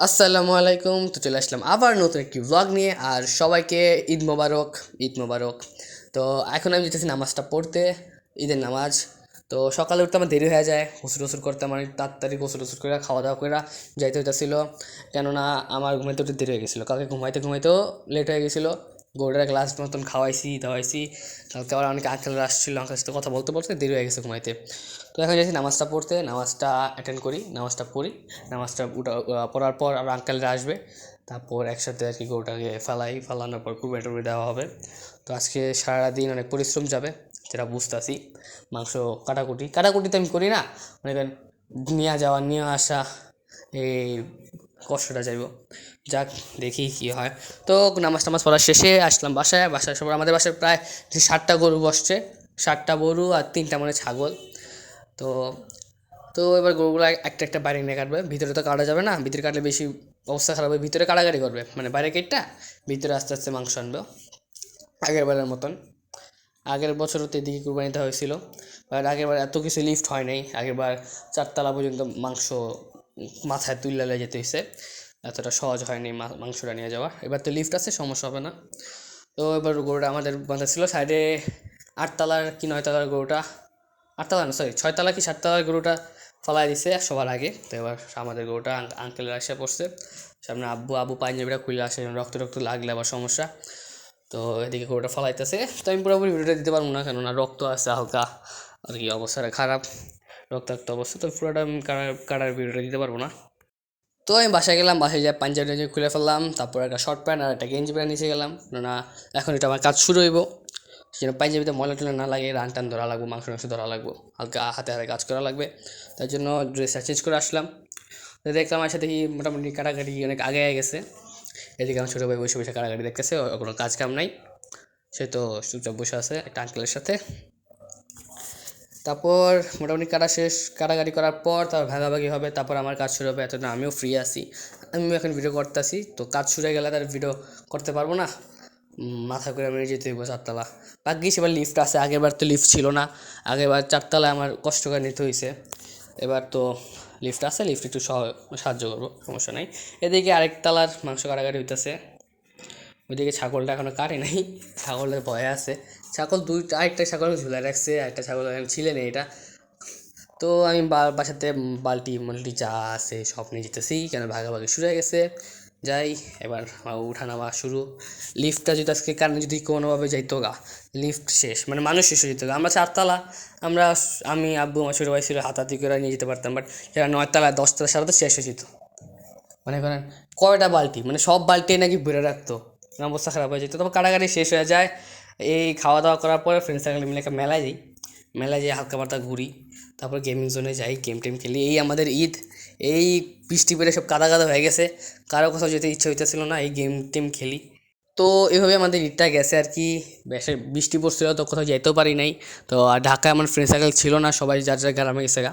আসসালামু আলাইকুম। তো চলে আসলাম আবার নতুন একটি ব্লগ নিয়ে। আর সবাইকে ঈদ মোবারক, ঈদ মোবারক। তো এখন আমি যেতেছি নামাজটা পড়তে, ঈদের নামাজ। তো সকালে উঠতে আমার দেরি হয়ে যায়, গোসল টোসল করতে আমার তাড়াতাড়ি গোসল টোসল করে খাওয়া দাওয়া করে যাইতে হইতেছিল, কেননা আমার ঘুমাইতে উঠতে দেরি হয়ে গেছিলো। কালকে ঘুমাইতেও লেট হয়ে গেছিলো। গরুটা গ্লাস মতন খাওয়াইছি দাওয়াইছি। কালকে আবার অনেক আঙ্কেলরা আসছিলো, আঙ্কেলের সাথে কথা বলতে বলতে দেরি হয়ে গেছে ঘুমাইতে। তো এখন যাচ্ছি নামাজটা পড়তে, নামাজটা অ্যাটেন্ড করি, নামাজটা পড়ি। নামাজটা পড়ার পর আবার আঙ্কেলরা আসবে, তারপর একসাথে আর কি গরুটাকে ফালানোর পর কুরবানি টুরবানি দেওয়া হবে। তো আজকে সারাদিন অনেক পরিশ্রম যাবে, যেটা বুঝতেছি। মাংস কাটাকুটি তো আমি করি না, মনে করেন নিয়ে যাওয়া নিয়ে আসা, এই কষ্টটা যাইব। যাক, দেখি কী হয়। তো নামাজ টামাজ পড়ার শেষে আসলাম বাসায় আসার পর আমাদের বাসায় প্রায় 7টা গরু বসছে, 7টা গরু আর 3টা মানে ছাগল। তো তো এবার গরুগুলো একটা একটা বাইরে নিয়ে কাটবে, ভিতরে তো কাটা যাবে না, ভিতরে কাটলে বেশি অবস্থা খারাপ হবে। ভিতরে কাটাকাটি করবে, মানে বাইরে কেটটা ভিতরে আস্তে আস্তে মাংস আনবে আগের বারের মতন। আগের বছরও তো এদিকে কুরবানি দেওয়া হয়েছিল, বাট আগের বার এত কিছু লিফট হয় নাই। আগের বার 4 তলা পর্যন্ত মাংস মাথায় তুলে যেতে হয়েছে, এতটা সহজ হয়নি মাংসটা নিয়ে যাওয়া। এবার তো লিফট আছে, সমস্যা হবে না। তো এবার গরুটা আমাদের বাঁধা ছিল সাইডে, 8 তলার কি 9 তলার গরুটা, 8 তলা না সরি 6 তলা কি 7 তলার গরুটা ফলাই দিছে সবার আগে। তো এবার আমাদের গরুটা আঙ্কেলের এসে পড়ছে সামনে। আব্বু পাঞ্জাবিটা খুলে আসে, রক্ত রক্ত লাগলে আবার সমস্যা। তো এদিকে গরুটা ফলাইতেছে। তো আমি পুরোপুরি ভিডিওটা দিতে পারবো না, কেননা রক্ত আছে হালকা আর কি, অবস্থাটা খারাপ, রক্তাক্ত অবস্থা। তো পুরোটা আমি কাটার ভিডিওটা দিতে পারবো না। তো আমি বাসায় গেলাম, বাসায় যাই পাঞ্জাবি টাঞ্জাবি খুলে ফেললাম, তারপর একটা শর্ট প্যান্ট আর একটা গেঞ্জি প্যান্ট নিচে গেলাম, কেননা এখন এটা আমার কাজ শুরু হইব। যেন পাঞ্জাবিতে ময়লা টয়লা না লাগে, রান টান ধরা লাগবো, মাংস ধরা লাগবো, হালকা হাতে হাতে কাজ করা লাগবে। তার জন্য ড্রেসটা চেঞ্জ করে আসলাম। তো দেখলাম আমার সাথে মোটামুটি কাটাকাটি অনেক আগে গেছে। এদিকে আমার ছোটো ভাই বসে বসে কাটাকাটি দেখতেছে, কোনো কাজ কাম নাই, সে তো চুপচাপ বসে আছে একটা আঙ্কেলের সাথে। তারপর মোটামুটি কাটাকাটি করার পর তারপর ভাগাভাগি হবে, তারপর আমার কাজ শুরু হবে। এতদিন আমিও ফ্রি আছি, আমিও এখন ভিডিও করতেছি। তো কাজ শুরু হয়ে গেলে তার ভিডিও করতে পারবো না, মাথা করে আমি যেতে হইব 4 তলা। ভাগ্যিস এবার লিফট আছে, আগেরবার তো লিফট ছিল না, আগেরবার 4 তলায় আমার কষ্ট করে নিতে হয়েছে। এবার তো লিফট আছে, লিফট একটু সাহায্য করবো, সমস্যা নাই। এদিকে আরেক তলার মাংস কাটাকাটি হইতেছে, ওইদিকে ছাগলটা এখনও কাটে নাই, ছাগলের ভয়ে আছে। আরেকটা ছাগল ঝুলে রাখছে, আরেকটা ছাগল এখন ছিলে নেই এটা। তো আমি বাসাতে বালটি যা আছে সব নিয়ে যেতেছি, কেন ভাগাভাগি শুরু হয়ে গেছে। যাই, এবার উঠা নামা শুরু। লিফটটা যদি আজকে কারণে যদি কোনোভাবে যাইতো গা, লিফট শেষ, মানে মানুষ শেষ হয়ে যেত গা। আমরা 4 তলা, আমি আব্বু আমার ছোটো ভাই ছিল, হাতাহাতি করে নিয়ে যেতে পারতাম, বাট সেটা 9 তলা 10 তলা সারা তো শেষ হয়ে যেত। মনে করেন কয়টা বালতি, মানে সব বালতি নাকি ভরে রাখতো, অবস্থা খারাপ হয়ে যেত। তারপর কাটাকাটি শেষ হয়ে যায়। এই খাওয়া দাওয়া করার পরে ফ্রেন্ড সার্কেল মিলে একটা মেলায় যাই হালকা পাতলা ঘুরি, তারপর গেমিং জোনে যাই, গেম টেম খেলি। এই আমাদের ঈদ, এই বৃষ্টি পেরে সব কাদা কাদা হয়ে গেছে, কারো কোথাও যেতে ইচ্ছে হইতেছিল না, এই গেম টেম খেলি। তো এভাবে আমাদের ঈদটা গেছে আর কি। বেশি বৃষ্টি পড়ছিল তো কোথাও যেতেও পারি নাই। তো আর ঢাকায় আমার ফ্রেন্ড সার্কেল ছিল না, সবাই যার যার গ্রামে গেছে গা।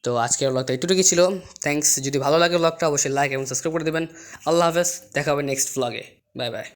তো আজকের ব্লগটা একটুটুকু ছিল। থ্যাঙ্কস, যদি ভালো লাগে ব্লগটা অবশ্যই লাইক এবং সাবস্ক্রাইব করে দেবেন। আল্লাহ হাফেজ, দেখা হবে নেক্সট ব্লগে। Bye bye.